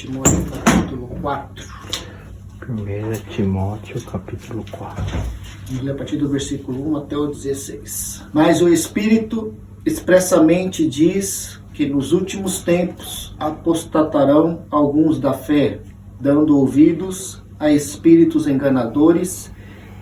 Timóteo, capítulo 4. 1 Timóteo, capítulo 4. Vamos ler a partir do versículo 1 até o 16. Mas o Espírito expressamente diz que nos últimos tempos apostatarão alguns da fé, dando ouvidos a espíritos enganadores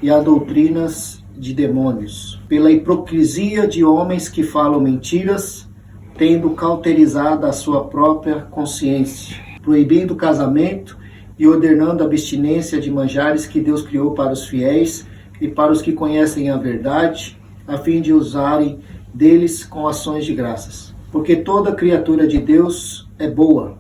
e a doutrinas de demônios, pela hipocrisia de homens que falam mentiras, tendo cauterizado a sua própria consciência, proibindo o casamento e ordenando a abstinência de manjares que Deus criou para os fiéis e para os que conhecem a verdade, a fim de usarem deles com ações de graças. Porque toda criatura de Deus é boa,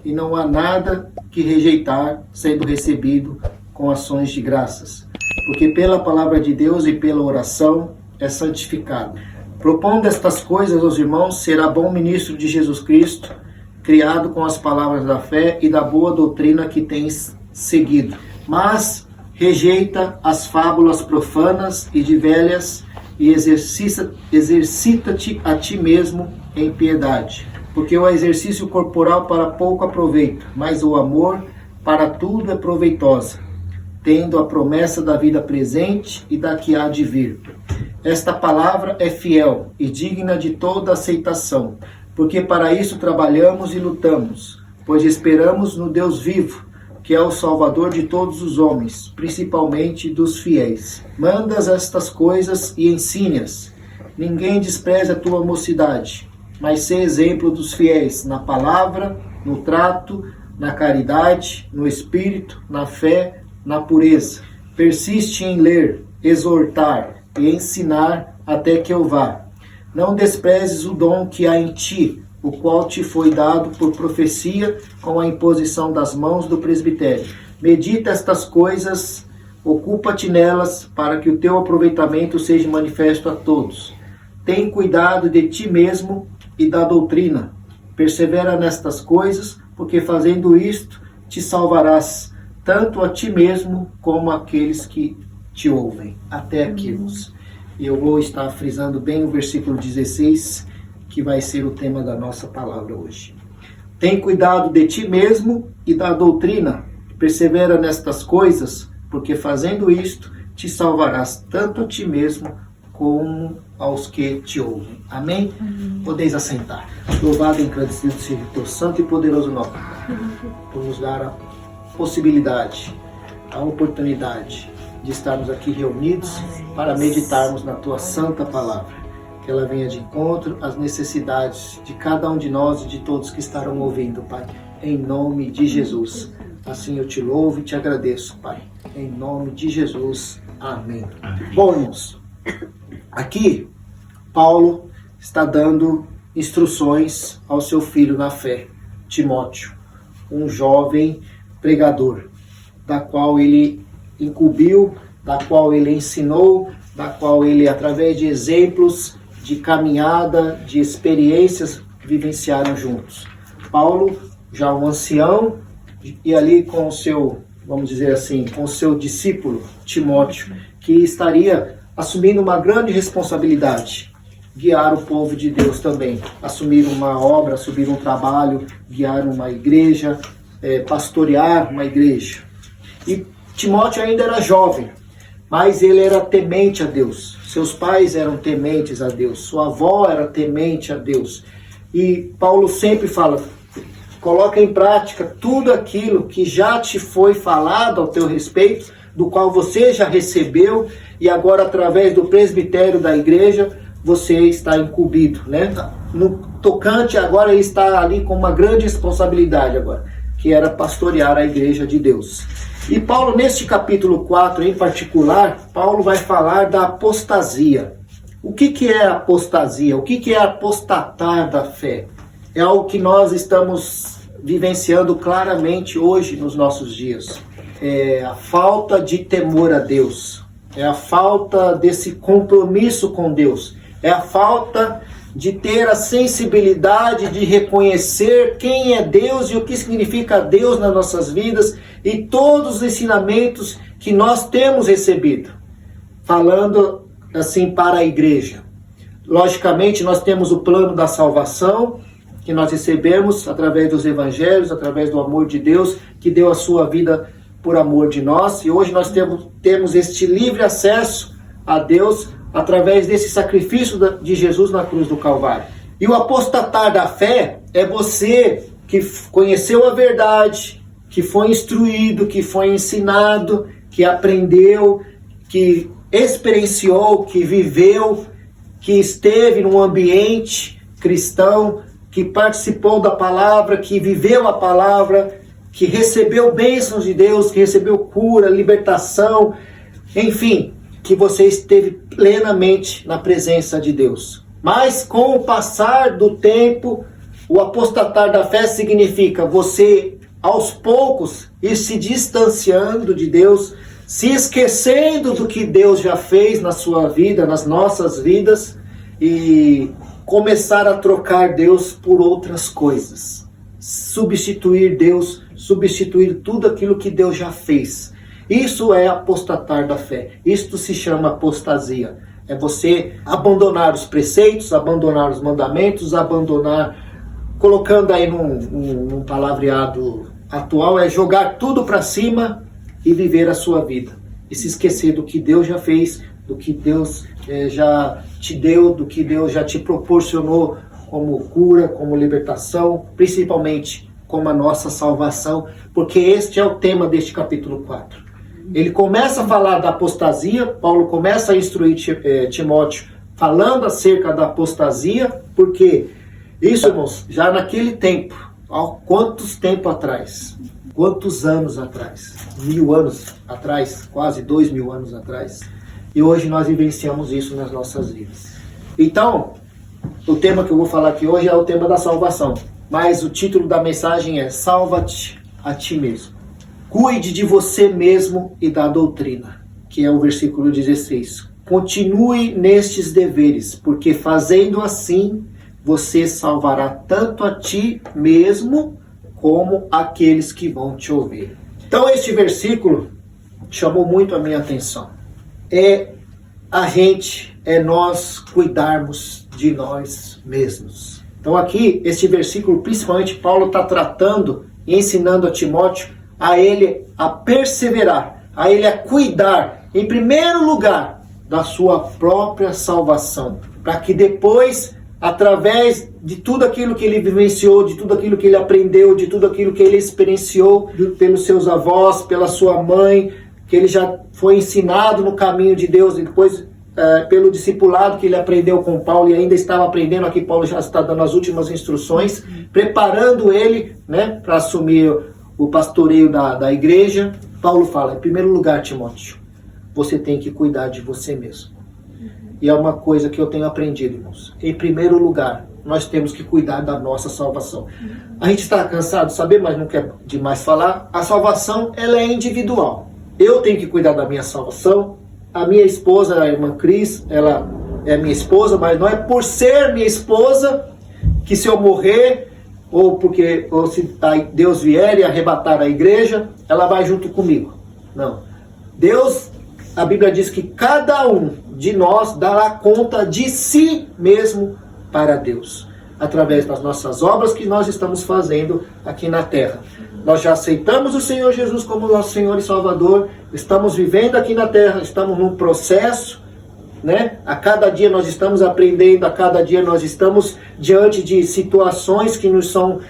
e não há nada que rejeitar sendo recebido com ações de graças, porque pela palavra de Deus e pela oração é santificado. Propondo estas coisas aos irmãos, será bom ministro de Jesus Cristo, criado com as palavras da fé e da boa doutrina que tens seguido. Mas rejeita as fábulas profanas e de velhas e exercita-te a ti mesmo em piedade. Porque o exercício corporal para pouco aproveita, mas o amor para tudo é proveitosa, tendo a promessa da vida presente e da que há de vir. Esta palavra é fiel e digna de toda aceitação, porque para isso trabalhamos e lutamos, pois esperamos no Deus vivo, que é o Salvador de todos os homens, principalmente dos fiéis. Mandas estas coisas e ensine-as. Ninguém despreze a tua mocidade, mas sê exemplo dos fiéis na palavra, no trato, na caridade, no espírito, na fé, na pureza. Persiste em ler, exortar e ensinar até que eu vá. Não desprezes o dom que há em ti, o qual te foi dado por profecia com a imposição das mãos do presbitério. Medita estas coisas, ocupa-te nelas, para que o teu aproveitamento seja manifesto a todos. Tem cuidado de ti mesmo e da doutrina. Persevera nestas coisas, porque fazendo isto te salvarás, tanto a ti mesmo como aqueles que te ouvem. Até aqui, irmãos. E eu vou estar frisando bem o versículo 16, que vai ser o tema da nossa palavra hoje. Tem cuidado de ti mesmo e da doutrina. Persevera nestas coisas, porque fazendo isto te salvarás, tanto a ti mesmo como aos que te ouvem. Amém? Podeis assentar. Louvado e agradecido seja o teu santo e poderoso nome, por nos dar a possibilidade, a oportunidade de estarmos aqui reunidos para meditarmos na tua santa palavra. Que ela venha de encontro às necessidades de cada um de nós e de todos que estarão ouvindo, Pai. Em nome de Jesus. Assim eu te louvo e te agradeço, Pai. Em nome de Jesus. Amém. Bom, irmãos, aqui Paulo está dando instruções ao seu filho na fé, Timóteo, um jovem pregador, da qual ele incumbiu, da qual ele ensinou, da qual ele, através de exemplos, de caminhada, de experiências, vivenciaram juntos. Paulo, já um ancião, e ali com o seu, vamos dizer assim, com o seu discípulo, Timóteo, que estaria assumindo uma grande responsabilidade, guiar o povo de Deus também, assumir uma obra, assumir um trabalho, guiar uma igreja, pastorear uma igreja. E Timóteo ainda era jovem, mas ele era temente a Deus. Seus pais eram tementes a Deus. Sua avó era temente a Deus. E Paulo sempre fala, coloca em prática tudo aquilo que já te foi falado ao teu respeito, do qual você já recebeu, e agora através do presbitério da igreja, você está incumbido, né? No tocante, agora ele está ali com uma grande responsabilidade agora, que era pastorear a igreja de Deus. E Paulo, neste capítulo 4 em particular, Paulo vai falar da apostasia. O que é apostasia? O que é apostatar da fé? É algo que nós estamos vivenciando claramente hoje nos nossos dias. É a falta de temor a Deus. É a falta desse compromisso com Deus. É a falta de ter a sensibilidade de reconhecer quem é Deus e o que significa Deus nas nossas vidas e todos os ensinamentos que nós temos recebido, falando assim para a igreja. Logicamente, nós temos o plano da salvação, que nós recebemos através dos evangelhos, através do amor de Deus, que deu a sua vida por amor de nós. E hoje nós temos este livre acesso a Deus através desse sacrifício de Jesus na cruz do Calvário. E o apostatar da fé é você que conheceu a verdade, que foi instruído, que foi ensinado, que aprendeu, que experienciou, que viveu, que esteve num ambiente cristão, que participou da palavra, que viveu a palavra, que recebeu bênçãos de Deus, que recebeu cura, libertação, enfim, que você esteve plenamente na presença de Deus. Mas com o passar do tempo, o apostatar da fé significa você, aos poucos, ir se distanciando de Deus, se esquecendo do que Deus já fez na sua vida, nas nossas vidas, e começar a trocar Deus por outras coisas. Substituir Deus, substituir tudo aquilo que Deus já fez. Isso é apostatar da fé. Isto se chama apostasia. É você abandonar os preceitos, abandonar os mandamentos, abandonar, colocando aí num palavreado atual, é jogar tudo para cima e viver a sua vida. E se esquecer do que Deus já fez, do que Deus já te deu, do que Deus já te proporcionou como cura, como libertação, principalmente como a nossa salvação, porque este é o tema deste capítulo 4. Ele começa a falar da apostasia, Paulo começa a instruir Timóteo falando acerca da apostasia, porque isso, irmãos, já naquele tempo, há quantos tempo atrás? Quantos anos atrás? 1000 anos atrás, quase 2000 anos atrás. E hoje nós vivenciamos isso nas nossas vidas. Então, o tema que eu vou falar aqui hoje é o tema da salvação. Mas o título da mensagem é Salva-te a ti mesmo. Cuide de você mesmo e da doutrina, que é o versículo 16. Continue nestes deveres, porque fazendo assim, você salvará tanto a ti mesmo, como aqueles que vão te ouvir. Então este versículo chamou muito a minha atenção. É nós cuidarmos de nós mesmos. Então aqui, este versículo, principalmente Paulo está tratando e ensinando a Timóteo a ele a perseverar, a ele a cuidar, em primeiro lugar, da sua própria salvação, para que depois, através de tudo aquilo que ele vivenciou, de tudo aquilo que ele aprendeu, de tudo aquilo que ele experienciou pelos seus avós, pela sua mãe, que ele já foi ensinado no caminho de Deus, e depois pelo discipulado que ele aprendeu com Paulo e ainda estava aprendendo, aqui Paulo já está dando as últimas instruções, preparando ele, né, para assumir o pastoreio da igreja. Paulo fala, em primeiro lugar, Timóteo, você tem que cuidar de você mesmo. E é uma coisa que eu tenho aprendido, irmãos. Em primeiro lugar, nós temos que cuidar da nossa salvação. A gente está cansado de saber, mas não quer demais falar. A salvação, ela é individual. Eu tenho que cuidar da minha salvação. A minha esposa, a irmã Cris, ela é minha esposa, mas não é por ser minha esposa que se eu morrer, ou se Deus vier e arrebatar a igreja, ela vai junto comigo. Não. Deus, a Bíblia diz que cada um de nós dará conta de si mesmo para Deus, através das nossas obras que nós estamos fazendo aqui na terra. Nós já aceitamos o Senhor Jesus como nosso Senhor e Salvador, estamos vivendo aqui na terra, estamos num processo, né? A cada dia nós estamos aprendendo, a cada dia nós estamos diante de situações que nos são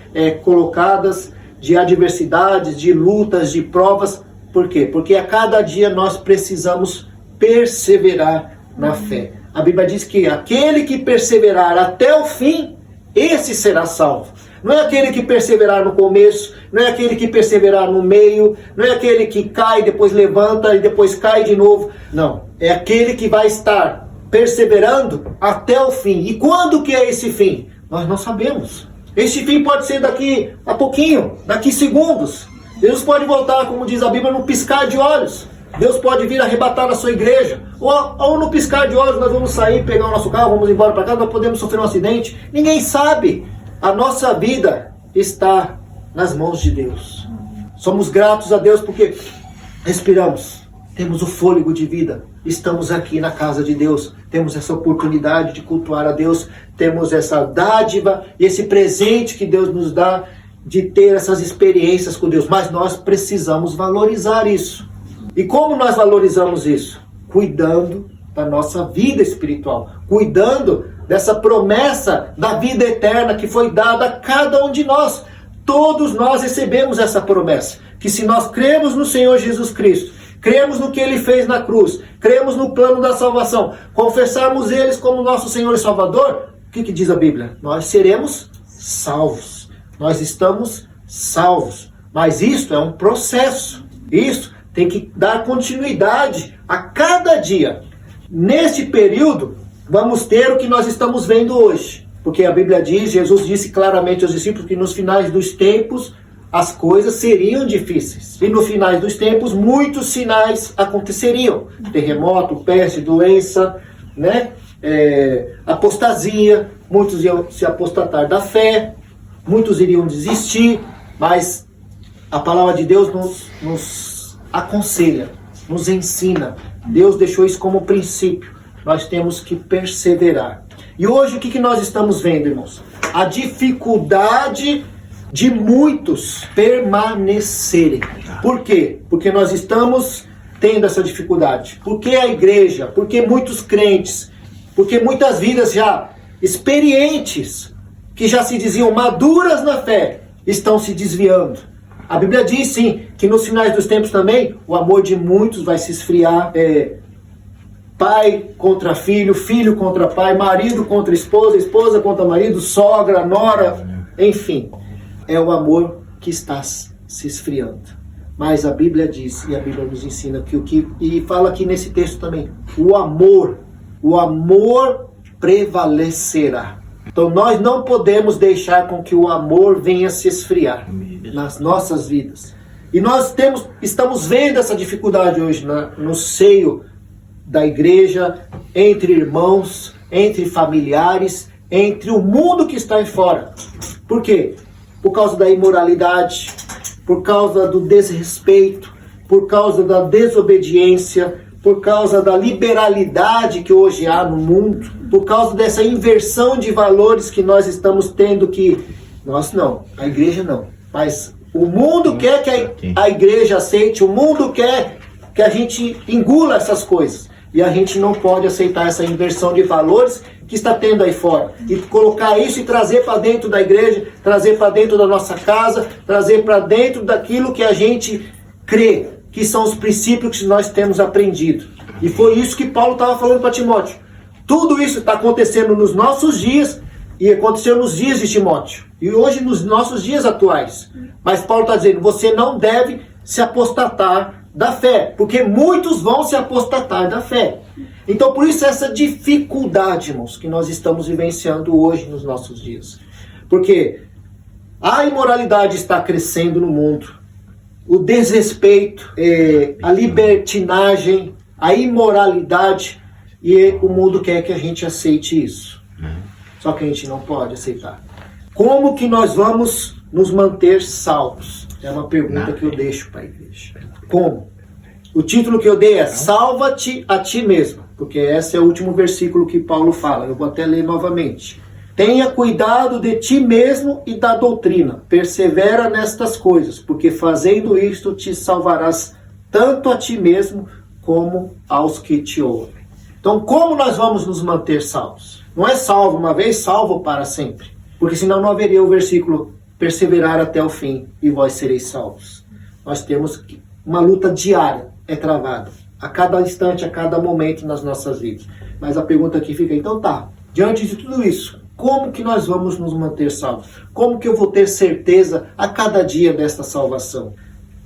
colocadas, de adversidades, de lutas, de provas. Por quê? Porque a cada dia nós precisamos perseverar na fé. A Bíblia diz que aquele que perseverar até o fim, esse será salvo. Não é aquele que perseverar no começo, não é aquele que perseverar no meio, não é aquele que cai, depois levanta e depois cai de novo. Não, é aquele que vai estar perseverando até o fim. E quando que é esse fim? Nós não sabemos. Esse fim pode ser daqui a pouquinho, daqui segundos. Deus pode voltar, como diz a Bíblia, no piscar de olhos. Deus pode vir arrebatar a sua igreja. Ou no piscar de olhos nós vamos sair, pegar o nosso carro, vamos embora para casa, nós podemos sofrer um acidente. Ninguém sabe. A nossa vida está nas mãos de Deus. Somos gratos a Deus porque respiramos. temos o fôlego de vida, estamos aqui na casa de Deus, temos essa oportunidade de cultuar a Deus, temos essa dádiva e esse presente que Deus nos dá de ter essas experiências com Deus, mas nós precisamos valorizar isso. E como nós valorizamos isso? Cuidando da nossa vida espiritual, cuidando dessa promessa da vida eterna que foi dada a cada um de nós. Todos nós recebemos essa promessa, que se nós cremos no Senhor Jesus Cristo, cremos no que Ele fez na cruz, cremos no plano da salvação, confessarmos Ele como nosso Senhor e Salvador, o que diz a Bíblia? Nós seremos salvos, nós estamos salvos, mas isso é um processo, isso tem que dar continuidade a cada dia. Neste período, vamos ter o que nós estamos vendo hoje. Porque a Bíblia diz, Jesus disse claramente aos discípulos que nos finais dos tempos as coisas seriam difíceis. E no finais dos tempos muitos sinais aconteceriam. Terremoto, peste, doença, apostasia. Muitos iam se apostatar da fé. Muitos iriam desistir. Mas a palavra de Deus nos aconselha, nos ensina. Deus deixou isso como princípio. Nós temos que perseverar. E hoje o que nós estamos vendo, irmãos? A dificuldade de muitos permanecerem. Por quê? Porque nós estamos tendo essa dificuldade. Porque a igreja, porque muitos crentes, porque muitas vidas já experientes, que já se diziam maduras na fé, estão se desviando. A Bíblia diz sim, que nos finais dos tempos também, o amor de muitos vai se esfriar. Pai contra filho, filho contra pai, marido contra esposa, esposa contra marido, sogra, nora, enfim. É o amor que está se esfriando. Mas a Bíblia diz, e a Bíblia nos ensina e fala aqui nesse texto também, o amor prevalecerá. Então nós não podemos deixar com que o amor venha se esfriar nas nossas vidas. E nós estamos vendo essa dificuldade hoje no seio da igreja, entre irmãos, entre familiares, entre o mundo que está aí fora. Por quê? Por causa da imoralidade, por causa do desrespeito, por causa da desobediência, por causa da liberalidade que hoje há no mundo, por causa dessa inversão de valores que nós estamos tendo nós não, a igreja não, mas o mundo quer que a igreja aceite, o mundo quer que a gente engula essas coisas. E a gente não pode aceitar essa inversão de valores que está tendo aí fora. E colocar isso e trazer para dentro da igreja, trazer para dentro da nossa casa, trazer para dentro daquilo que a gente crê, que são os princípios que nós temos aprendido. E foi isso que Paulo estava falando para Timóteo. Tudo isso está acontecendo nos nossos dias e aconteceu nos dias de Timóteo. E hoje nos nossos dias atuais. Mas Paulo está dizendo, você não deve se apostatar da fé, porque muitos vão se apostatar da fé. Então por isso essa dificuldade, irmãos, que nós estamos vivenciando hoje nos nossos dias. Porque a imoralidade está crescendo no mundo, o desrespeito, a libertinagem, a imoralidade, e o mundo quer que a gente aceite isso. Só que a gente não pode aceitar. Como que nós vamos nos manter salvos? É uma pergunta que eu deixo para a igreja. Como? O título que eu dei é Salva-te a ti mesmo, porque esse é o último versículo que Paulo fala. Eu vou até ler novamente. Tenha cuidado de ti mesmo e da doutrina. Persevera nestas coisas, porque fazendo isto te salvarás tanto a ti mesmo como aos que te ouvem. Então, como nós vamos nos manter salvos? Não é salvo uma vez, salvo para sempre. Porque senão não haveria o versículo perseverar até o fim e vós sereis salvos. Nós temos uma luta diária, é travada. A cada instante, a cada momento nas nossas vidas. Mas a pergunta aqui fica, então diante de tudo isso, como que nós vamos nos manter salvos? Como que eu vou ter certeza a cada dia desta salvação?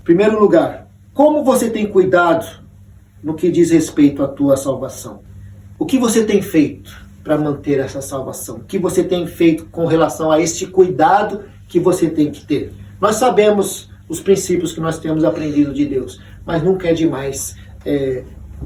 Em primeiro lugar, como você tem cuidado no que diz respeito à tua salvação? O que você tem feito para manter essa salvação? O que você tem feito com relação a este cuidado que você tem que ter? Nós sabemos os princípios que nós temos aprendido de Deus, mas nunca é demais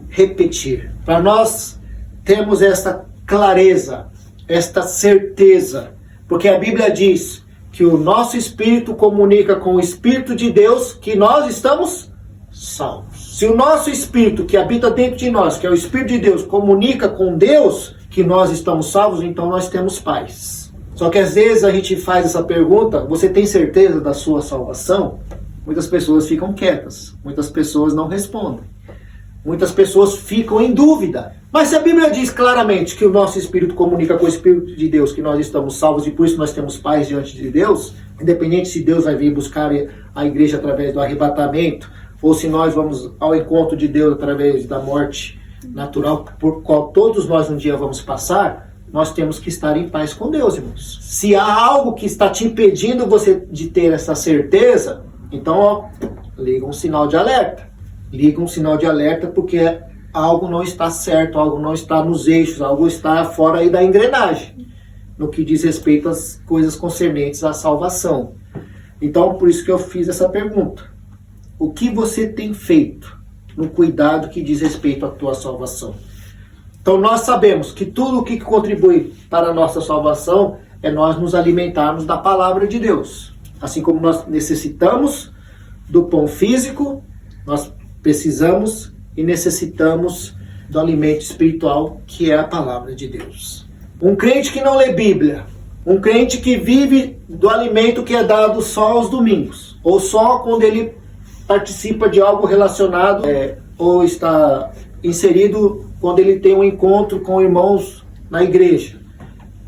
repetir. Para nós termos esta clareza, esta certeza, porque a Bíblia diz que o nosso espírito comunica com o Espírito de Deus que nós estamos salvos. Se o nosso espírito que habita dentro de nós, que é o Espírito de Deus, comunica com Deus que nós estamos salvos, então nós temos paz. Só que às vezes a gente faz essa pergunta: você tem certeza da sua salvação? Muitas pessoas ficam quietas, muitas pessoas não respondem, muitas pessoas ficam em dúvida. Mas se a Bíblia diz claramente que o nosso espírito comunica com o Espírito de Deus, que nós estamos salvos e por isso nós temos paz diante de Deus, independente se Deus vai vir buscar a igreja através do arrebatamento, ou se nós vamos ao encontro de Deus através da morte natural, por qual todos nós um dia vamos passar, nós temos que estar em paz com Deus, irmãos. Se há algo que está te impedindo você de ter essa certeza, então liga um sinal de alerta. Liga um sinal de alerta porque algo não está certo, algo não está nos eixos, algo está fora aí da engrenagem, no que diz respeito às coisas concernentes à salvação. Então, por isso que eu fiz essa pergunta. O que você tem feito no cuidado que diz respeito à tua salvação? Então nós sabemos que tudo o que contribui para a nossa salvação é nós nos alimentarmos da palavra de Deus. Assim como nós necessitamos do pão físico, nós precisamos e necessitamos do alimento espiritual, que é a palavra de Deus. Um crente que não lê Bíblia, um crente que vive do alimento que é dado só aos domingos, ou só quando ele participa de algo relacionado, ou está inserido quando ele tem um encontro com irmãos na igreja,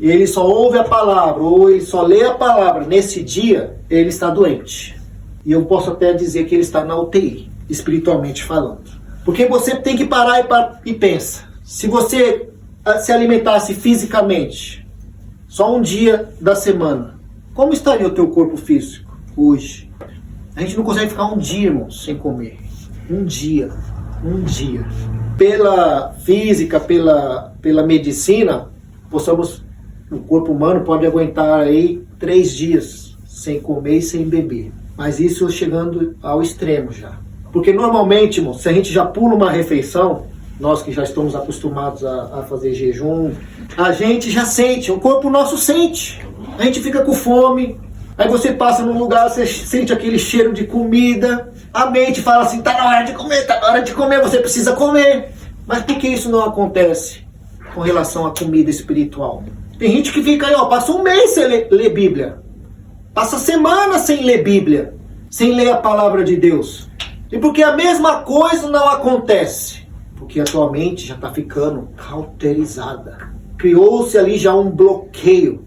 e ele só ouve a palavra, ou ele só lê a palavra, nesse dia, ele está doente. E eu posso até dizer que ele está na UTI, espiritualmente falando. Porque você tem que parar e pensa. Se você se alimentasse fisicamente, só um dia da semana, como estaria o teu corpo físico hoje? A gente não consegue ficar um dia, irmãos, sem comer. Um dia. Pela física, pela medicina, o corpo humano pode aguentar aí 3 dias sem comer e sem beber. Mas isso chegando ao extremo já. Porque normalmente, irmãos, se a gente já pula uma refeição, nós que já estamos acostumados a fazer jejum, a gente já sente, o corpo nosso sente. A gente fica com fome. Aí você passa num lugar, você sente aquele cheiro de comida, a mente fala assim, tá na hora de comer, você precisa comer. Mas por que isso não acontece com relação à comida espiritual? Tem gente que fica aí, passa um mês sem ler Bíblia, passa semana sem ler Bíblia, sem ler a palavra de Deus. E porque a mesma coisa não acontece? Porque a tua mente já está ficando cauterizada. Criou-se ali já um bloqueio,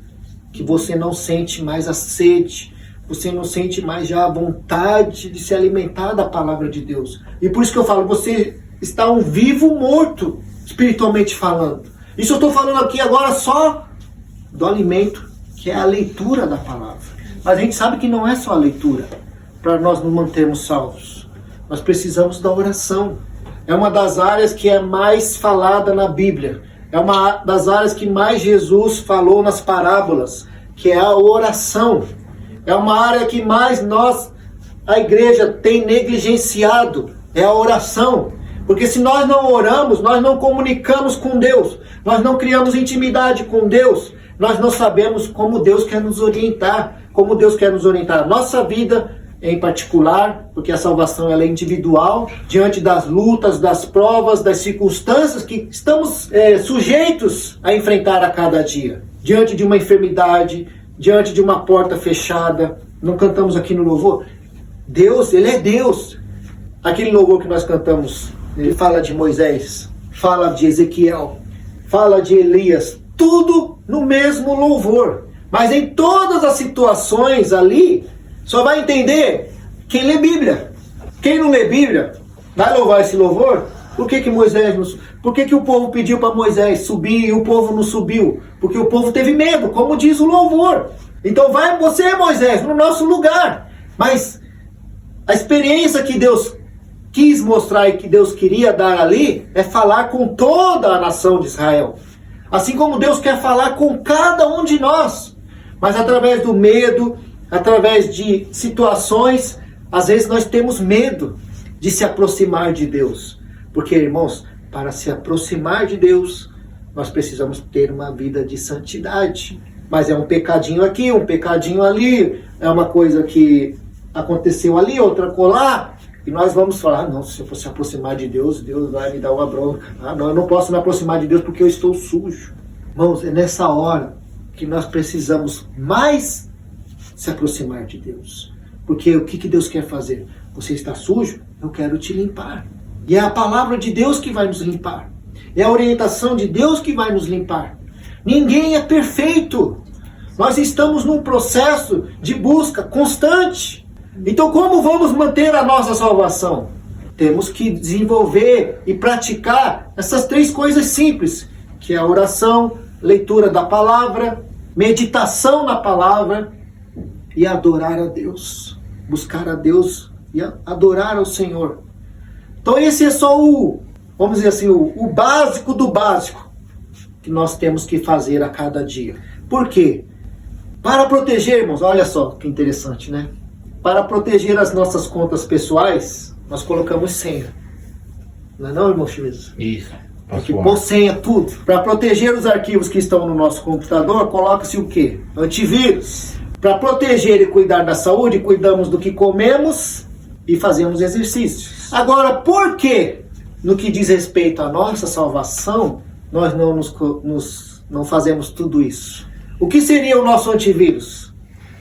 que você não sente mais a sede, você não sente mais já a vontade de se alimentar da palavra de Deus. E por isso que eu falo, você está um vivo morto, espiritualmente falando. Isso eu estou falando aqui agora só do alimento, que é a leitura da palavra. Mas a gente sabe que não é só a leitura, para nós nos mantermos salvos. Nós precisamos da oração. É uma das áreas que é mais falada na Bíblia. É uma das áreas que mais Jesus falou nas parábolas, que é a oração. É uma área que mais a igreja, tem negligenciado, é a oração. Porque se nós não oramos, nós não comunicamos com Deus, nós não criamos intimidade com Deus, nós não sabemos como Deus quer nos orientar, Nossa vida em particular, porque a salvação ela é individual, diante das lutas, das provas, das circunstâncias que estamos sujeitos a enfrentar a cada dia. Diante de uma enfermidade, diante de uma porta fechada. Não cantamos aqui no louvor? Deus, Ele é Deus. Aquele louvor que nós cantamos, ele fala de Moisés, fala de Ezequiel, fala de Elias, tudo no mesmo louvor. Mas em todas as situações ali, só vai entender quem lê Bíblia. Quem não lê Bíblia, vai louvar esse louvor? Por que o povo pediu para Moisés subir e o povo não subiu? Porque o povo teve medo, como diz o louvor. Então vai você, Moisés, no nosso lugar. Mas a experiência que Deus quis mostrar e que Deus queria dar ali é falar com toda a nação de Israel. Assim como Deus quer falar com cada um de nós. Mas através do medo, através de situações, às vezes nós temos medo de se aproximar de Deus. Porque, irmãos, para se aproximar de Deus, nós precisamos ter uma vida de santidade. Mas é um pecadinho aqui, um pecadinho ali, é uma coisa que aconteceu ali, outra colar. E nós vamos falar, não, se eu se aproximar de Deus, Deus vai me dar uma bronca. Não, eu não posso me aproximar de Deus porque eu estou sujo. Irmãos, é nessa hora que nós precisamos mais se aproximar de Deus. Porque o que Deus quer fazer? Você está sujo? Eu quero te limpar. E é a palavra de Deus que vai nos limpar. É a orientação de Deus que vai nos limpar. Ninguém é perfeito. Nós estamos num processo de busca constante. Então, como vamos manter a nossa salvação? Temos que desenvolver e praticar essas 3 coisas simples, que é a oração, leitura da palavra, meditação na palavra e adorar a Deus. Buscar a Deus e adorar ao Senhor. Então, esse é só vamos dizer assim, o básico do básico que nós temos que fazer a cada dia. Por quê? Para proteger, irmãos, olha só que interessante, né? Para proteger as nossas contas pessoais, nós colocamos senha. Não é não, irmão Chives? Isso. Tem que pôr senha, tudo. Para proteger os arquivos que estão no nosso computador, coloca-se o quê? Antivírus. Para proteger e cuidar da saúde, cuidamos do que comemos e fazemos exercícios. Agora, por que, no que diz respeito à nossa salvação, nós não fazemos tudo isso? O que seria o nosso antivírus?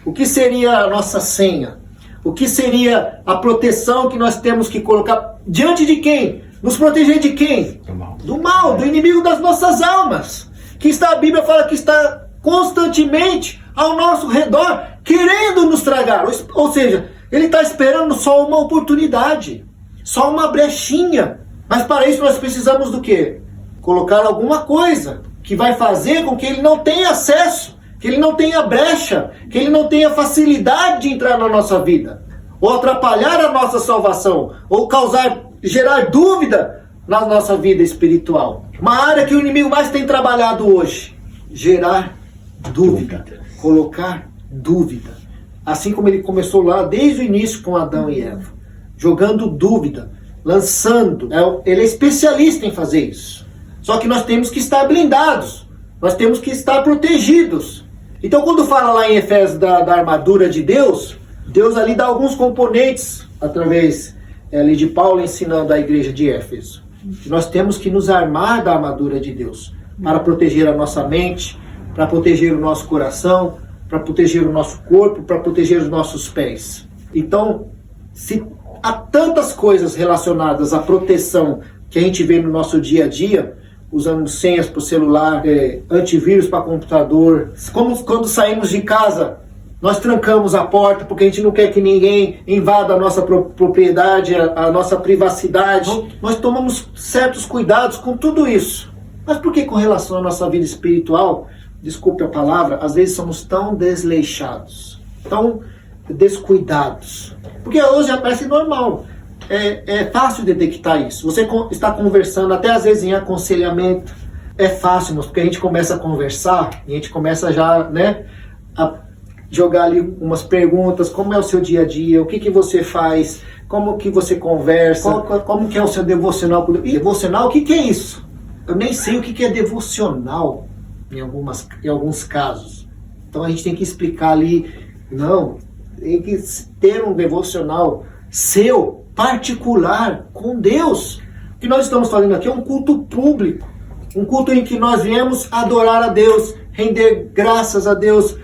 O que seria a nossa senha? O que seria a proteção que nós temos que colocar diante de quem? Nos proteger de quem? Do mal. Do mal, do inimigo das nossas almas. Que a Bíblia fala que está constantemente ao nosso redor, querendo nos tragar. Ou seja, ele está esperando só uma oportunidade, só uma brechinha. Mas para isso nós precisamos do quê? Colocar alguma coisa que vai fazer com que ele não tenha acesso, que ele não tenha brecha, que ele não tenha facilidade de entrar na nossa vida, ou atrapalhar a nossa salvação, ou gerar dúvida na nossa vida espiritual. Uma área que o inimigo mais tem trabalhado hoje, gerar dúvida, colocar dúvida. Assim como ele começou lá desde o início com Adão e Eva, jogando dúvida, lançando. Ele é especialista em fazer isso. Só que nós temos que estar blindados, nós temos que estar protegidos. Então, quando fala lá em Efésios da armadura de Deus, Deus ali dá alguns componentes, através ali de Paulo ensinando a igreja de Éfeso. Nós temos que nos armar da armadura de Deus, para proteger a nossa mente, para proteger o nosso coração, para proteger o nosso corpo, para proteger os nossos pés. Então, se há tantas coisas relacionadas à proteção que a gente vê no nosso dia a dia, usando senhas para o celular, antivírus para computador. Como quando saímos de casa, nós trancamos a porta porque a gente não quer que ninguém invada a nossa propriedade, a nossa privacidade. Nós tomamos certos cuidados com tudo isso. Mas por que com relação à nossa vida espiritual, desculpe a palavra, às vezes somos tão desleixados, tão descuidados? Porque hoje parece normal. É fácil detectar isso. Você está conversando, até às vezes em aconselhamento, é fácil, mas porque a gente começa a conversar, e a gente começa já, né, a jogar ali umas perguntas, como é o seu dia a dia, o que você faz, como que você conversa, como que é o seu devocional. E devocional, o que é isso? Eu nem sei o que é devocional em alguns casos. Então a gente tem que explicar ali, não, tem que ter um devocional seu, particular, com Deus. O que nós estamos fazendo aqui é um culto público, um culto em que nós viemos adorar a Deus, render graças a Deus,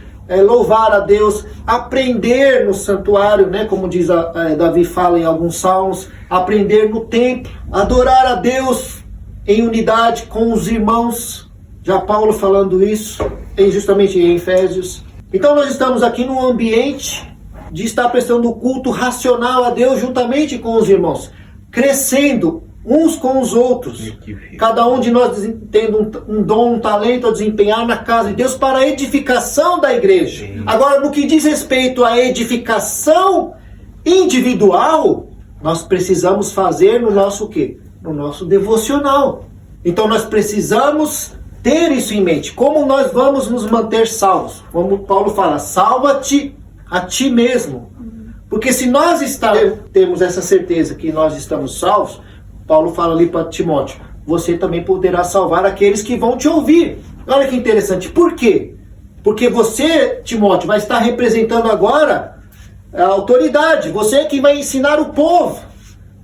louvar a Deus, aprender no santuário, né, como diz Davi fala em alguns salmos, aprender no templo, adorar a Deus em unidade com os irmãos. Já Paulo falando isso, justamente em Efésios. Então nós estamos aqui num ambiente de estar prestando culto racional a Deus juntamente com os irmãos, crescendo uns com os outros, cada um de nós tendo um dom, um talento a desempenhar na casa de Deus para a edificação da igreja. Agora, no que diz respeito à edificação individual, nós precisamos fazer no nosso quê? No nosso devocional. Então nós precisamos ter isso em mente. Como nós vamos nos manter salvos? Como Paulo fala, salva-te a ti mesmo. Porque se nós temos essa certeza que nós estamos salvos, Paulo fala ali para Timóteo, você também poderá salvar aqueles que vão te ouvir. Olha que interessante. Por quê? Porque você, Timóteo, vai estar representando agora a autoridade. Você é quem vai ensinar o povo.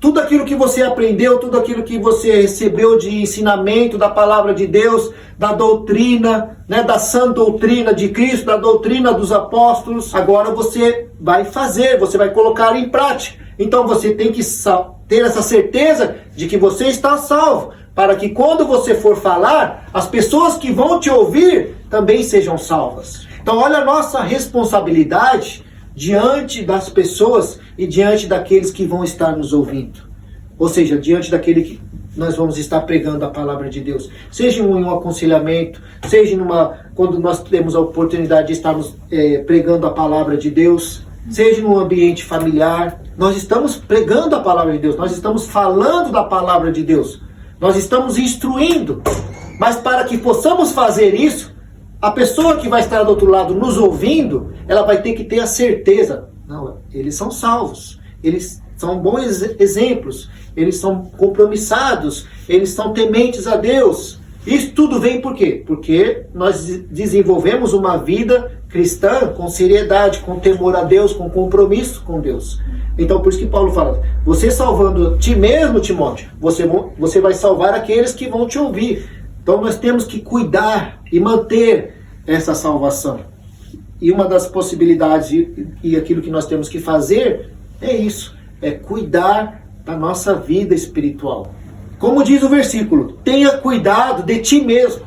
tudo aquilo que você aprendeu, tudo aquilo que você recebeu de ensinamento da palavra de Deus, da doutrina, né, da sã doutrina de Cristo, da doutrina dos apóstolos, agora você vai fazer, você vai colocar em prática. Então você tem que ter essa certeza de que você está salvo, para que quando você for falar, as pessoas que vão te ouvir também sejam salvas. Então olha a nossa responsabilidade diante das pessoas e diante daqueles que vão estar nos ouvindo. Ou seja, diante daquele que nós vamos estar pregando a palavra de Deus. Seja em um aconselhamento, seja quando nós temos a oportunidade de estarmos pregando a palavra de Deus, seja num ambiente familiar. Nós estamos pregando a palavra de Deus, nós estamos falando da palavra de Deus, nós estamos instruindo. Mas para que possamos fazer isso, a pessoa que vai estar do outro lado nos ouvindo, ela vai ter que ter a certeza, não, eles são salvos, eles são bons exemplos, eles são compromissados, eles são tementes a Deus. Isso tudo vem por quê? Porque nós desenvolvemos uma vida cristã com seriedade, com temor a Deus, com compromisso com Deus. Então por isso que Paulo fala, você salvando ti mesmo, Timóteo, você vai salvar aqueles que vão te ouvir. Então nós temos que cuidar e manter essa salvação. E uma das possibilidades e aquilo que nós temos que fazer é isso, é cuidar da nossa vida espiritual. Como diz o versículo, tenha cuidado de ti mesmo.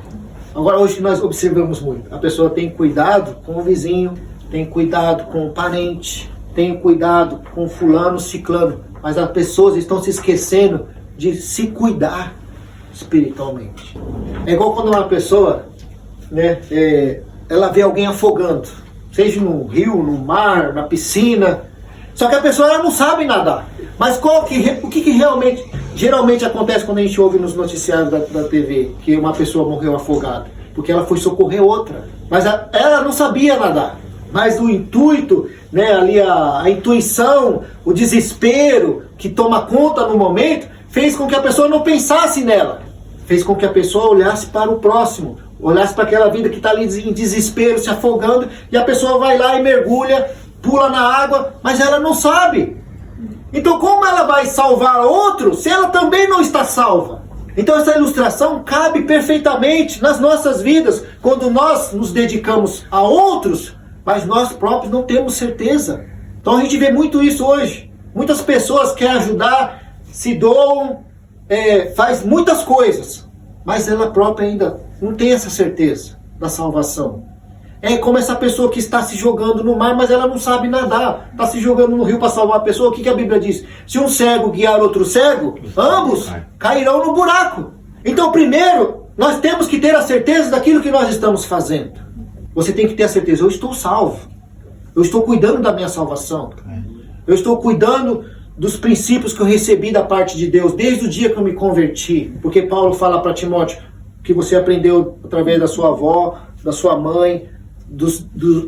Agora hoje nós observamos muito, a pessoa tem cuidado com o vizinho, tem cuidado com o parente, tem cuidado com fulano, ciclano, mas as pessoas estão se esquecendo de se cuidar espiritualmente. É igual quando uma pessoa, né, ela vê alguém afogando, seja no rio, no mar, na piscina, só que a pessoa ela não sabe nadar. Mas o que realmente, geralmente acontece quando a gente ouve nos noticiários da TV que uma pessoa morreu afogada? Porque ela foi socorrer outra, mas ela não sabia nadar. Mas o intuito, né, ali a intuição, o desespero que toma conta no momento, fez com que a pessoa não pensasse nela. Fez com que a pessoa olhasse para o próximo, olhasse para aquela vida que está ali em desespero, se afogando, e a pessoa vai lá e mergulha, pula na água, mas ela não sabe. Então como ela vai salvar outro se ela também não está salva? Então essa ilustração cabe perfeitamente nas nossas vidas, quando nós nos dedicamos a outros, mas nós próprios não temos certeza. Então a gente vê muito isso hoje. Muitas pessoas querem ajudar, se doam, faz muitas coisas, mas ela própria ainda não tem essa certeza da salvação. É como essa pessoa que está se jogando no mar, mas ela não sabe nadar, está se jogando no rio para salvar a pessoa. O que a Bíblia diz? Se um cego guiar outro cego, ambos cairão no buraco. Então primeiro, nós temos que ter a certeza daquilo que nós estamos fazendo. Você tem que ter a certeza, eu estou salvo, eu estou cuidando da minha salvação, eu estou cuidando dos princípios que eu recebi da parte de Deus, desde o dia que eu me converti. Porque Paulo fala para Timóteo que você aprendeu através da sua avó, da sua mãe,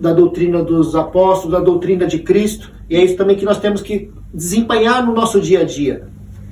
da doutrina dos apóstolos, da doutrina de Cristo. E é isso também que nós temos que desempenhar no nosso dia a dia.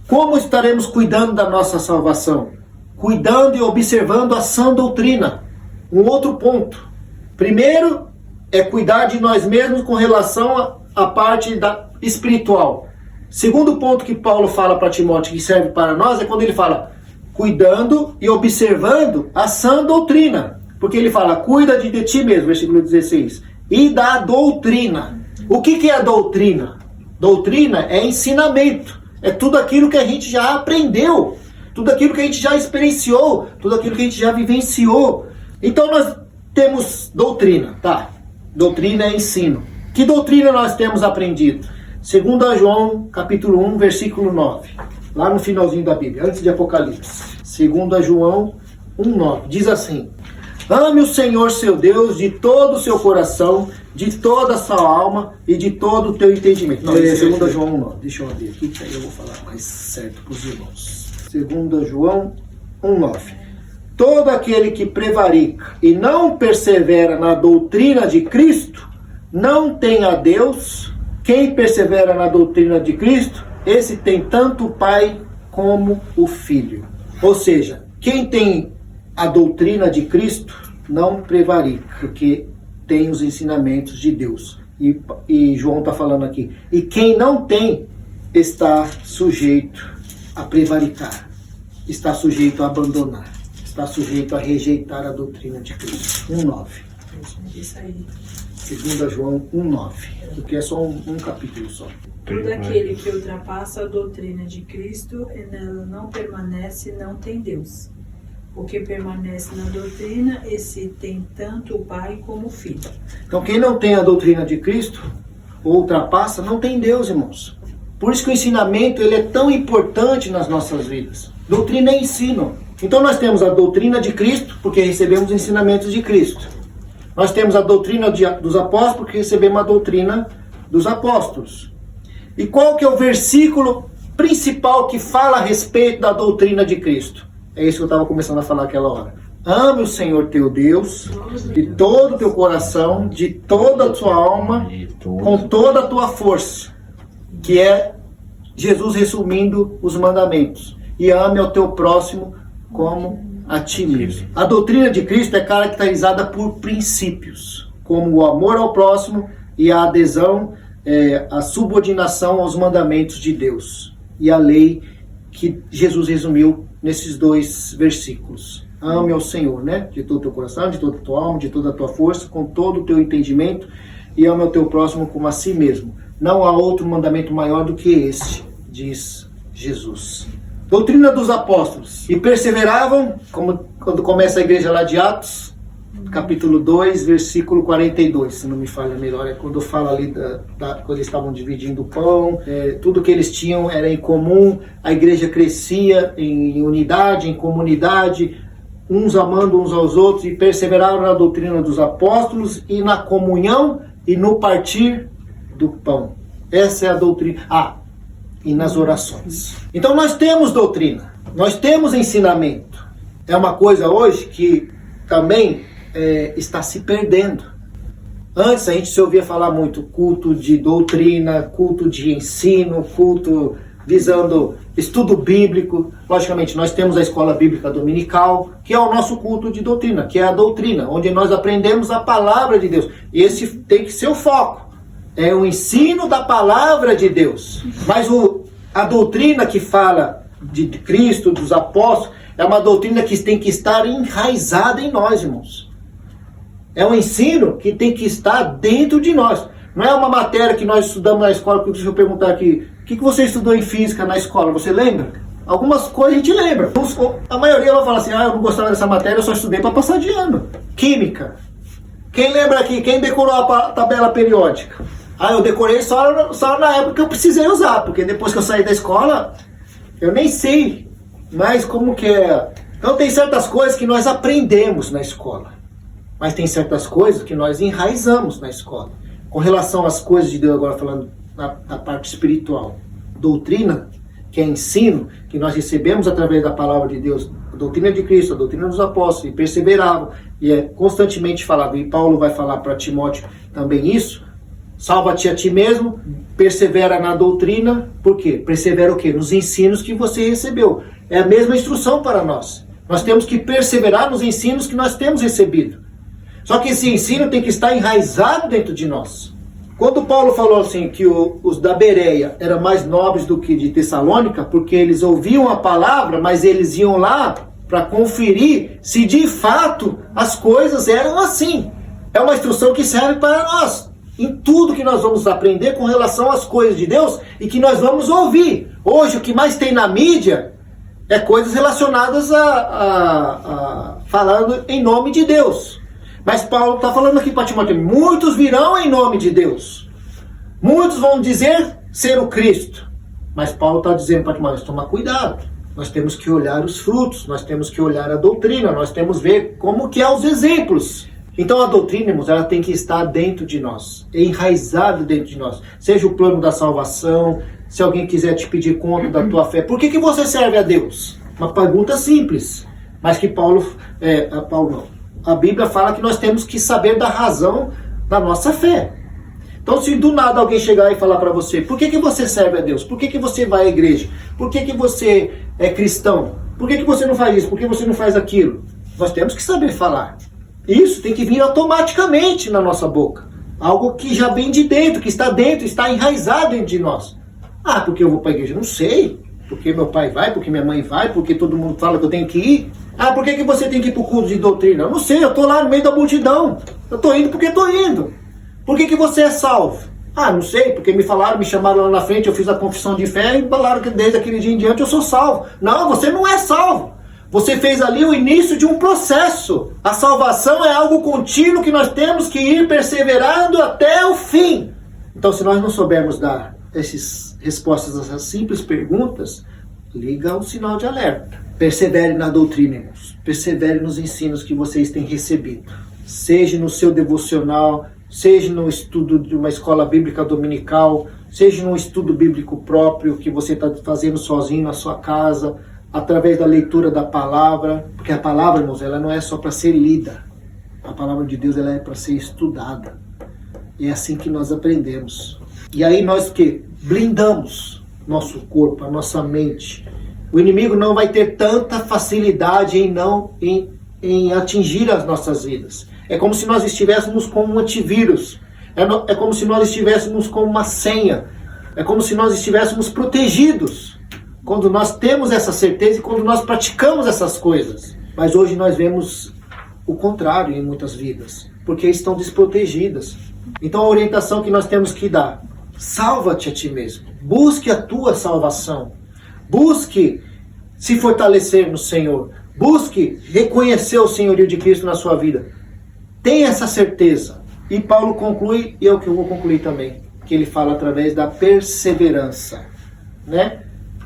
Como estaremos cuidando da nossa salvação? Cuidando e observando a sã doutrina. Um outro ponto. Primeiro é cuidar de nós mesmos com relação à parte espiritual. Segundo ponto que Paulo fala para Timóteo, que serve para nós, é quando ele fala cuidando e observando a sã doutrina. Porque ele fala, cuida de ti mesmo, versículo 16, e da doutrina. O que é a doutrina? Doutrina é ensinamento, é tudo aquilo que a gente já aprendeu, tudo aquilo que a gente já experienciou, tudo aquilo que a gente já vivenciou. Então nós temos doutrina, tá? Doutrina é ensino. Que doutrina nós temos aprendido? 2 João, capítulo 1, versículo 9. Lá no finalzinho da Bíblia, antes de Apocalipse. 2 João 1, 9. Diz assim: ame o Senhor seu Deus de todo o seu coração, de toda a sua alma e de todo o teu entendimento. Não, 2 João 1, 9. Deixa eu abrir aqui, que aí eu vou falar mais certo para os irmãos. 2 João 1, 9. Todo aquele que prevarica e não persevera na doutrina de Cristo, não tem a Deus. Quem persevera na doutrina de Cristo, esse tem tanto o Pai como o Filho. Ou seja, quem tem a doutrina de Cristo não prevarica, porque tem os ensinamentos de Deus. E João está falando aqui. E quem não tem está sujeito a prevaricar, está sujeito a abandonar, está sujeito a rejeitar a doutrina de Cristo. 1,9. Isso aí. 2 João 1,9, porque é só um capítulo só. Todo aquele que ultrapassa a doutrina de Cristo e nela não permanece, não tem Deus. O que permanece na doutrina, esse tem tanto o Pai como o Filho. Então quem não tem a doutrina de Cristo, ou ultrapassa, não tem Deus, irmãos. Por isso que o ensinamento ele é tão importante nas nossas vidas. Doutrina é ensino. Então nós temos a doutrina de Cristo, porque recebemos ensinamentos de Cristo. Nós temos a doutrina dos apóstolos, porque recebemos a doutrina dos apóstolos. E qual que é o versículo principal que fala a respeito da doutrina de Cristo? É isso que eu estava começando a falar aquela hora. Ame o Senhor teu Deus de todo o teu coração, de toda a tua alma, com toda a tua força. Que é Jesus resumindo os mandamentos. E ame ao teu próximo como a ti mesmo. A doutrina de Cristo é caracterizada por princípios, como o amor ao próximo e a adesão, a subordinação aos mandamentos de Deus. E a lei que Jesus resumiu nesses 2 versículos. Ame ao Senhor, né? De todo o teu coração, de toda a tua alma, de toda a tua força, com todo o teu entendimento, e ame ao teu próximo como a si mesmo. Não há outro mandamento maior do que este, diz Jesus. Doutrina dos apóstolos. E perseveravam, como quando começa a igreja lá de Atos, capítulo 2, versículo 42, se não me falha melhor, é quando fala ali quando eles estavam dividindo o pão, tudo que eles tinham era em comum, a igreja crescia em unidade, em comunidade, uns amando uns aos outros, e perseveraram na doutrina dos apóstolos e na comunhão e no partir do pão. Essa é a doutrina. E nas orações. Então nós temos doutrina, nós temos ensinamento. É uma coisa hoje que também está se perdendo. Antes a gente se ouvia falar muito culto de doutrina, culto de ensino, culto visando estudo bíblico. Logicamente nós temos a escola bíblica dominical, que é o nosso culto de doutrina, que é a doutrina, onde nós aprendemos a palavra de Deus. E esse tem que ser o foco. É o ensino da palavra de Deus. Mas a doutrina que fala de Cristo, dos apóstolos, é uma doutrina que tem que estar enraizada em nós, irmãos. É um ensino que tem que estar dentro de nós. Não é uma matéria que nós estudamos na escola. Deixa eu perguntar aqui, o que você estudou em física na escola? Você lembra? Algumas coisas a gente lembra. A maioria vai falar assim, eu não gostava dessa matéria, eu só estudei para passar de ano. Química. Quem lembra aqui? Quem decorou a tabela periódica? Eu decorei só na época que eu precisei usar, porque depois que eu saí da escola, eu nem sei mais como que é. Então tem certas coisas que nós aprendemos na escola, mas tem certas coisas que nós enraizamos na escola. Com relação às coisas de Deus, agora falando na parte espiritual, doutrina, que é ensino, que nós recebemos através da palavra de Deus, a doutrina de Cristo, a doutrina dos apóstolos, e perseveravam, e é constantemente falado, e Paulo vai falar para Timóteo também isso. Salva-te a ti mesmo, persevera na doutrina. Por quê? Persevera o quê? Nos ensinos que você recebeu. É a mesma instrução para nós. Nós temos que perseverar nos ensinos que nós temos recebido. Só que esse ensino tem que estar enraizado dentro de nós. Quando Paulo falou assim que os da Bereia eram mais nobres do que de Tessalônica, porque eles ouviam a palavra, mas eles iam lá para conferir se de fato as coisas eram assim. É uma instrução que serve para nós. Em tudo que nós vamos aprender com relação às coisas de Deus e que nós vamos ouvir. Hoje o que mais tem na mídia é coisas relacionadas falando em nome de Deus. Mas Paulo está falando aqui para Timóteo, muitos virão em nome de Deus. Muitos vão dizer ser o Cristo. Mas Paulo está dizendo para Timóteo, toma cuidado. Nós temos que olhar os frutos, nós temos que olhar a doutrina, nós temos que ver como que é os exemplos. Então a doutrina, irmãos, ela tem que estar dentro de nós, enraizada dentro de nós. Seja o plano da salvação, se alguém quiser te pedir conta da tua fé. Por que você serve a Deus? Uma pergunta simples, mas que a Bíblia fala que nós temos que saber da razão da nossa fé. Então se do nada alguém chegar e falar para você, por que você serve a Deus? Por que você vai à igreja? Por que você é cristão? Por que você não faz isso? Por que você não faz aquilo? Nós temos que saber falar. Isso tem que vir automaticamente na nossa boca. Algo que já vem de dentro, que está dentro, está enraizado dentro de nós. Ah, porque eu vou para a igreja? Não sei. Porque meu pai vai, porque minha mãe vai, porque todo mundo fala que eu tenho que ir. Ah, por que você tem que ir para o culto de doutrina? Eu não sei, eu estou lá no meio da multidão. Eu estou indo porque estou indo. Por que você é salvo? Ah, não sei, porque me falaram, me chamaram lá na frente, eu fiz a confissão de fé e falaram que desde aquele dia em diante eu sou salvo. Não, você não é salvo. Você fez ali o início de um processo. A salvação é algo contínuo que nós temos que ir perseverando até o fim. Então, se nós não soubermos dar essas respostas a essas simples perguntas, liga o sinal de alerta. Persevere na doutrina, irmãos. Persevere nos ensinos que vocês têm recebido. Seja no seu devocional, seja no estudo de uma escola bíblica dominical, seja num estudo bíblico próprio que você está fazendo sozinho na sua casa, através da leitura da palavra, porque a palavra, irmãos, ela não é só para ser lida. A palavra de Deus, ela é para ser estudada. E é assim que nós aprendemos. E aí nós que blindamos nosso corpo, a nossa mente. O inimigo não vai ter tanta facilidade em atingir as nossas vidas. É como se nós estivéssemos com um antivírus. É como se nós estivéssemos com uma senha. É como se nós estivéssemos protegidos. Quando nós temos essa certeza e quando nós praticamos essas coisas. Mas hoje nós vemos o contrário em muitas vidas. Porque estão desprotegidas. Então a orientação que nós temos que dar. Salva-te a ti mesmo. Busque a tua salvação. Busque se fortalecer no Senhor. Busque reconhecer o senhorio de Cristo na sua vida. Tenha essa certeza. E Paulo conclui, e é o que eu vou concluir também, que ele fala através da perseverança. Né?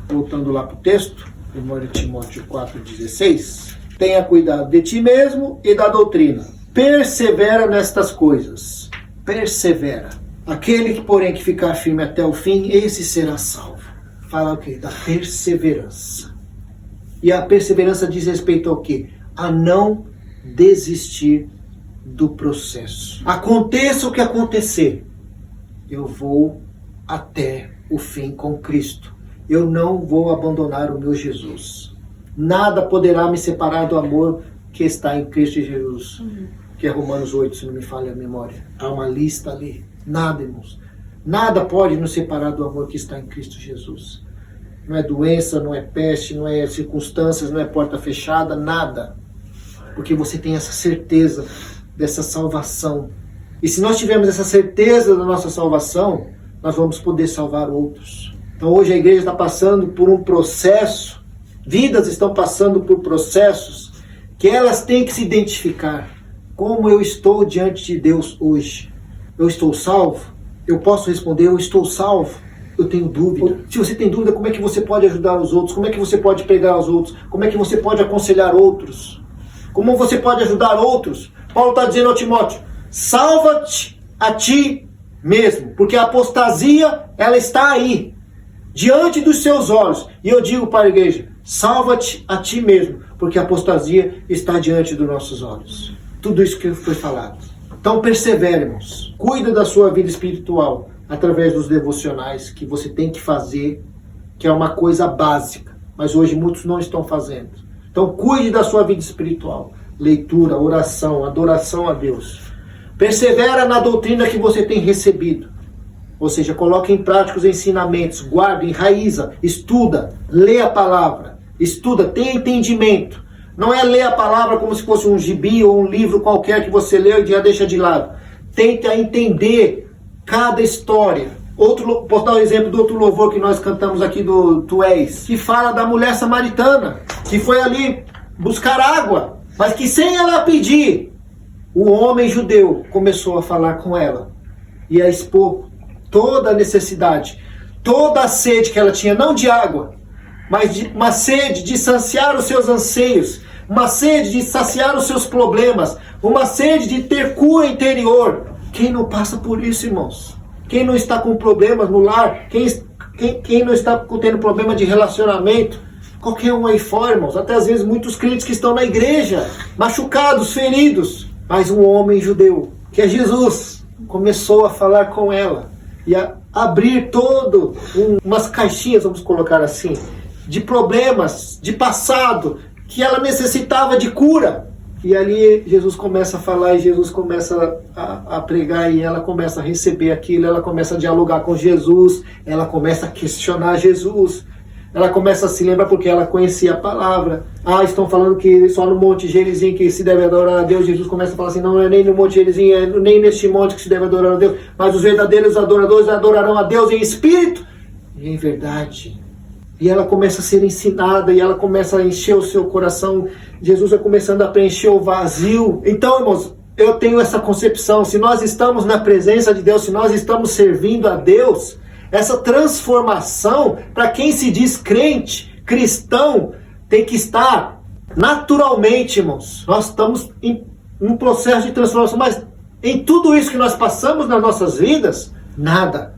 Voltando lá para o texto, 1 Timóteo 4,16. Tenha cuidado de ti mesmo e da doutrina. Persevera nestas coisas. Persevera. Aquele que, porém, que ficar firme até o fim, esse será salvo. Fala o quê? Da perseverança. E a perseverança diz respeito ao quê? A não desistir do processo. Aconteça o que acontecer, eu vou até o fim com Cristo. Eu não vou abandonar o meu Jesus. Nada poderá me separar do amor que está em Cristo Jesus. Que é Romanos 8, se não me falha a memória. Há uma lista ali. Nada, irmãos. Nada pode nos separar do amor que está em Cristo Jesus. Não é doença, não é peste, não é circunstâncias, não é porta fechada, nada. Porque você tem essa certeza dessa salvação. E se nós tivermos essa certeza da nossa salvação, nós vamos poder salvar outros. Então hoje a igreja está passando por um processo, vidas estão passando por processos, que elas têm que se identificar. Como eu estou diante de Deus hoje? Eu estou salvo? Eu posso responder, eu estou salvo? Eu tenho dúvida. Se você tem dúvida, como é que você pode ajudar os outros? Como é que você pode pregar aos outros? Como é que você pode aconselhar outros? Como você pode ajudar outros? Paulo está dizendo ao Timóteo, salva-te a ti mesmo, porque a apostasia, ela está aí, diante dos seus olhos. E eu digo para a igreja, salva-te a ti mesmo, porque a apostasia está diante dos nossos olhos. Tudo isso que foi falado. Então persevere, irmãos. Cuida da sua vida espiritual através dos devocionais que você tem que fazer, que é uma coisa básica, mas hoje muitos não estão fazendo. Então cuide da sua vida espiritual. Leitura, oração, adoração a Deus. Persevera na doutrina que você tem recebido. Ou seja, coloque em prática os ensinamentos, guarde, enraiza, estuda, lê a palavra, estuda, tenha entendimento. Não é ler a palavra como se fosse um gibi ou um livro qualquer que você leu e já deixa de lado. Tenta entender cada história. Posso dar um exemplo do outro louvor que nós cantamos aqui do Tu És, que fala da mulher samaritana, que foi ali buscar água, mas que sem ela pedir, o homem judeu começou a falar com ela e a expor toda a necessidade, toda a sede que ela tinha, não de água, mas de uma sede de saciar os seus anseios, uma sede de saciar os seus problemas, uma sede de ter cura interior. Quem não passa por isso, irmãos? Quem não está com problemas no lar? Quem não está tendo problema de relacionamento? Qualquer um aí fora, irmãos. Até às vezes muitos crentes que estão na igreja, machucados, feridos. Mas um homem judeu, que é Jesus, começou a falar com ela e a abrir umas caixinhas, vamos colocar assim, de problemas, de passado, que ela necessitava de cura. E ali Jesus começa a falar e Jesus começa a pregar e ela começa a receber aquilo, ela começa a dialogar com Jesus, ela começa a questionar Jesus, ela começa a se lembrar porque ela conhecia a palavra. Estão falando que só no Monte Gerizim que se deve adorar a Deus. Jesus começa a falar assim, não é nem no Monte Gerizim, é nem neste monte que se deve adorar a Deus, mas os verdadeiros adoradores adorarão a Deus em espírito e em verdade. E ela começa a ser ensinada e ela começa a encher o seu coração. Jesus vai começando a preencher o vazio. Então, irmãos, eu tenho essa concepção. Se nós estamos na presença de Deus, se nós estamos servindo a Deus, essa transformação, para quem se diz crente, cristão, tem que estar naturalmente, irmãos. Nós estamos em um processo de transformação, mas em tudo isso que nós passamos nas nossas vidas, nada,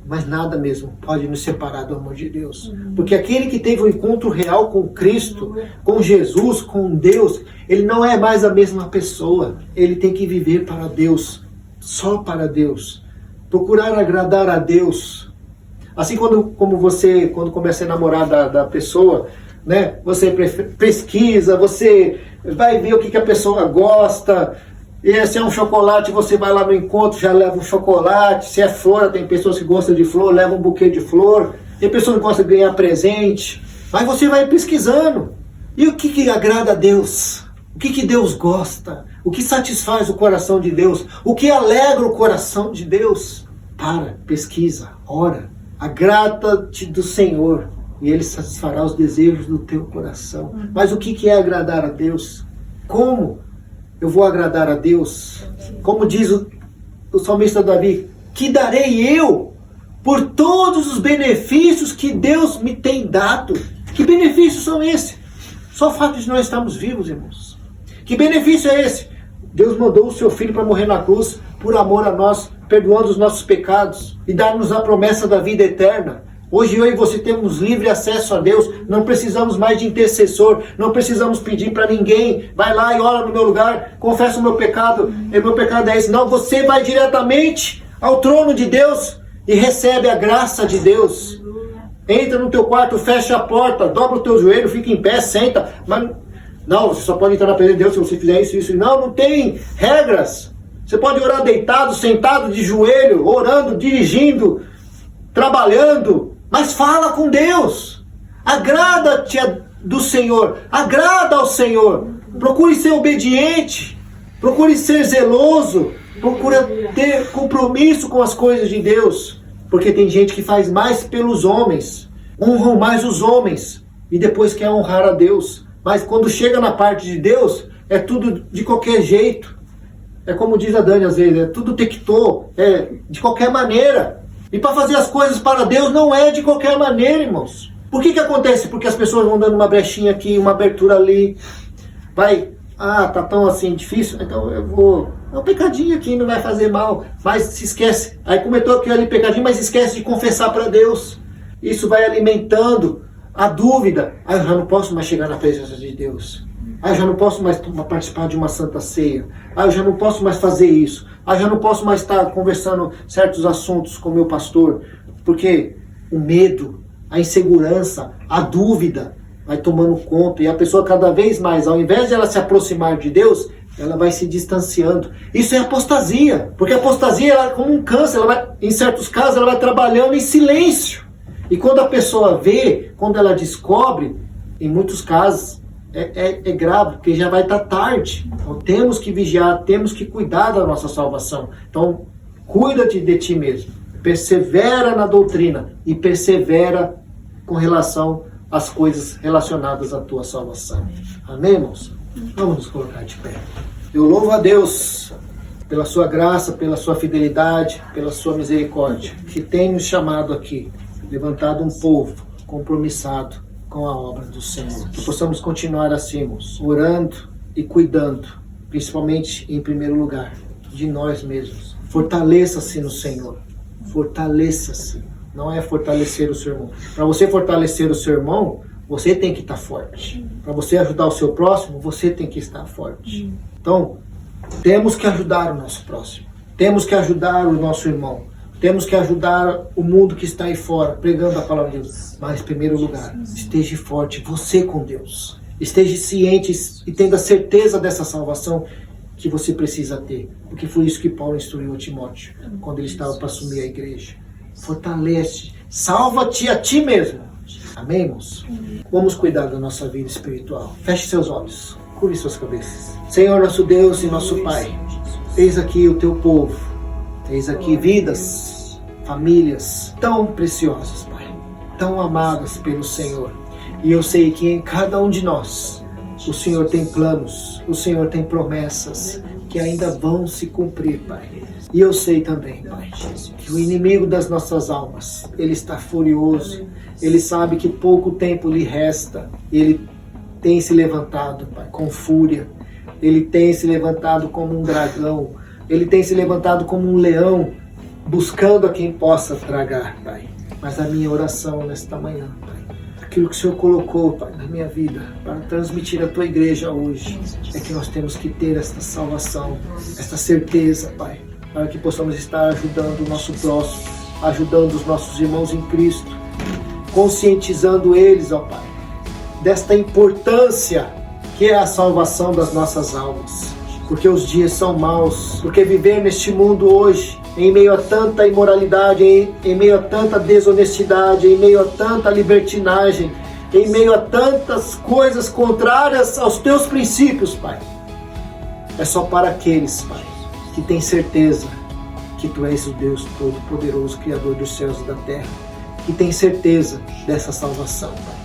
mas nada mesmo pode nos separar do amor de Deus. Porque aquele que teve um encontro real com Cristo, com Jesus, com Deus, ele não é mais a mesma pessoa. Ele tem que viver para Deus, só para Deus. Procurar agradar a Deus. Assim como você, quando começa a namorar da pessoa, né, você pesquisa, você vai ver o que a pessoa gosta. E se é um chocolate, você vai lá no encontro, já leva um chocolate. Se é flor, tem pessoas que gostam de flor, leva um buquê de flor. Tem pessoas que gostam de ganhar presente. Mas você vai pesquisando. E o que agrada a Deus? O que Deus gosta? O que satisfaz o coração de Deus? O que alegra o coração de Deus? Pesquisa, ora. Agrada-te do Senhor e Ele satisfará os desejos do teu coração. Mas o que é agradar a Deus? Como eu vou agradar a Deus? Como diz o salmista Davi, que darei eu por todos os benefícios que Deus me tem dado? Que benefícios são esses? Só o fato de nós estarmos vivos, irmãos. Que benefício é esse? Deus mandou o seu Filho para morrer na cruz por amor a nós, perdoando os nossos pecados e dar-nos a promessa da vida eterna. Hoje eu e você temos livre acesso a Deus, não precisamos mais de intercessor, não precisamos pedir para ninguém, vai lá e ora no meu lugar, confessa o meu pecado, e meu pecado é esse. Não, você vai diretamente ao trono de Deus e recebe a graça de Deus. Entra no teu quarto, fecha a porta, dobra o teu joelho, fica em pé, senta, mas não, você só pode entrar na presença de Deus se você fizer isso. Não tem regras. Você pode orar deitado, sentado, de joelho, orando, dirigindo, trabalhando, mas fala com Deus. Agrada-te do Senhor, agrada ao Senhor. Procure ser obediente, procure ser zeloso, procure ter compromisso com as coisas de Deus. Porque tem gente que faz mais pelos homens, honram mais os homens e depois quer honrar a Deus. Mas quando chega na parte de Deus, é tudo de qualquer jeito. É como diz a Dani às vezes, é tudo tectô, é de qualquer maneira. E para fazer as coisas para Deus não é de qualquer maneira, irmãos. Por que acontece? Porque as pessoas vão dando uma brechinha aqui, uma abertura ali. Tá tão assim difícil, então eu vou... É um pecadinho aqui, não vai fazer mal. Mas se esquece. Aí cometeu aquele ali pecadinho, mas esquece de confessar para Deus. Isso vai alimentando a dúvida. Eu já não posso mais chegar na presença de Deus. Eu já não posso mais participar de uma santa ceia. Eu já não posso mais fazer isso. Eu já não posso mais estar conversando certos assuntos com o meu pastor. Porque o medo, a insegurança, a dúvida vai tomando conta. E a pessoa cada vez mais, ao invés de ela se aproximar de Deus, ela vai se distanciando. Isso é apostasia. Porque a apostasia ela é como um câncer. Em certos casos ela vai trabalhando em silêncio. E quando a pessoa vê, quando ela descobre, em muitos casos, é grave, porque já vai estar tarde. Então temos que vigiar, temos que cuidar da nossa salvação. Então, cuida-te de ti mesmo. Persevera na doutrina e persevera com relação às coisas relacionadas à tua salvação. Amém, irmãos? Vamos nos colocar de pé. Eu louvo a Deus pela sua graça, pela sua fidelidade, pela sua misericórdia, que tem nos chamado aqui, levantado um povo compromissado com a obra do Senhor. Que possamos continuar assim, irmãos, orando e cuidando, principalmente em primeiro lugar, de nós mesmos. Fortaleça-se no Senhor. Fortaleça-se. Não é fortalecer o seu irmão. Para você fortalecer o seu irmão, você tem que estar forte. Para você ajudar o seu próximo, você tem que estar forte. Então, temos que ajudar o nosso próximo. Temos que ajudar o nosso irmão. Temos que ajudar o mundo que está aí fora, pregando a palavra de Deus. Mas, em primeiro lugar, esteja forte, você com Deus. Esteja ciente e tendo a certeza dessa salvação que você precisa ter. Porque foi isso que Paulo instruiu a Timóteo quando ele estava para assumir a igreja. Fortalece, salva-te a ti mesmo. Amém, irmãos? Vamos cuidar da nossa vida espiritual. Feche seus olhos, curve suas cabeças. Senhor, nosso Deus e nosso Pai, eis aqui o teu povo, eis aqui vidas, famílias tão preciosas, Pai, tão amadas pelo Senhor. E eu sei que em cada um de nós, o Senhor tem planos, o Senhor tem promessas que ainda vão se cumprir, Pai. E eu sei também, Pai, que o inimigo das nossas almas, ele está furioso, ele sabe que pouco tempo lhe resta, ele tem se levantado, Pai, com fúria, ele tem se levantado como um dragão, ele tem se levantado como um leão, buscando a quem possa tragar, Pai. Mas a minha oração nesta manhã, Pai, aquilo que o Senhor colocou, Pai, na minha vida, para transmitir à tua igreja hoje, é que nós temos que ter esta salvação, esta certeza, Pai, para que possamos estar ajudando o nosso próximo, ajudando os nossos irmãos em Cristo, conscientizando eles, ó Pai, desta importância que é a salvação das nossas almas. Porque os dias são maus, porque viver neste mundo hoje, em meio a tanta imoralidade, em meio a tanta desonestidade, em meio a tanta libertinagem, em meio a tantas coisas contrárias aos teus princípios, Pai, é só para aqueles, Pai, que têm certeza que Tu és o Deus Todo-Poderoso, Criador dos céus e da terra, que têm certeza dessa salvação, Pai.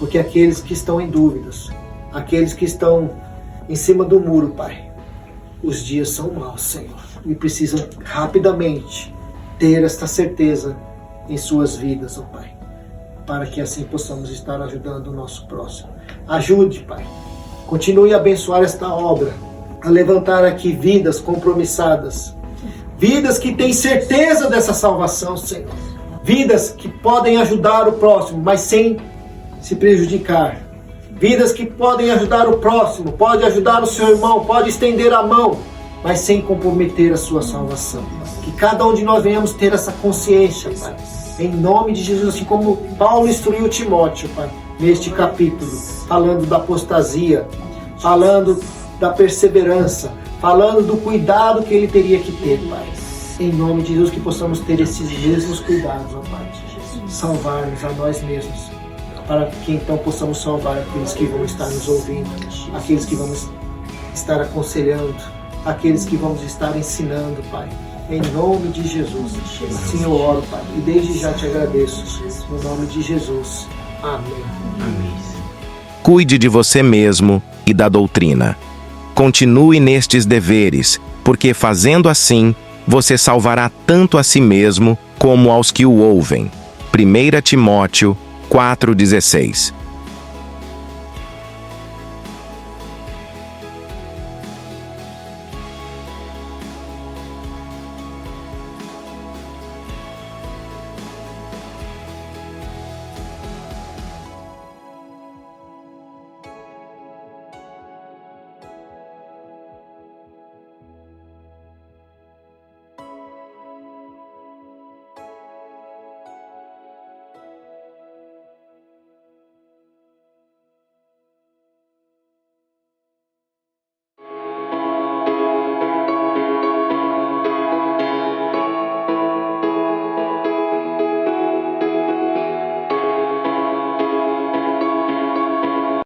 Porque aqueles que estão em dúvidas, aqueles que estão em cima do muro, Pai, os dias são maus, Senhor, e precisam rapidamente ter esta certeza em suas vidas, ó Pai, para que assim possamos estar ajudando o nosso próximo. Ajude, Pai, continue a abençoar esta obra, a levantar aqui vidas compromissadas, vidas que têm certeza dessa salvação, Senhor, vidas que podem ajudar o próximo, mas sem se prejudicar, vidas que podem ajudar o próximo, pode ajudar o seu irmão, pode estender a mão, mas sem comprometer a sua salvação. Que cada um de nós venhamos ter essa consciência, Pai, em nome de Jesus, assim como Paulo instruiu Timóteo, Pai, neste capítulo, falando da apostasia, falando da perseverança, falando do cuidado que ele teria que ter, Pai. Em nome de Jesus, que possamos ter esses mesmos cuidados, ó Pai, salvar-nos a nós mesmos, para que então possamos salvar aqueles que vão estar nos ouvindo, aqueles que vamos estar aconselhando, aqueles que vamos estar ensinando, Pai. Em nome de Jesus. Assim eu oro, Pai, e desde já te agradeço. No nome de Jesus. Amém. Amém. Cuide de você mesmo e da doutrina. Continue nestes deveres, porque fazendo assim, você salvará tanto a si mesmo como aos que o ouvem. 1 Timóteo 4,16.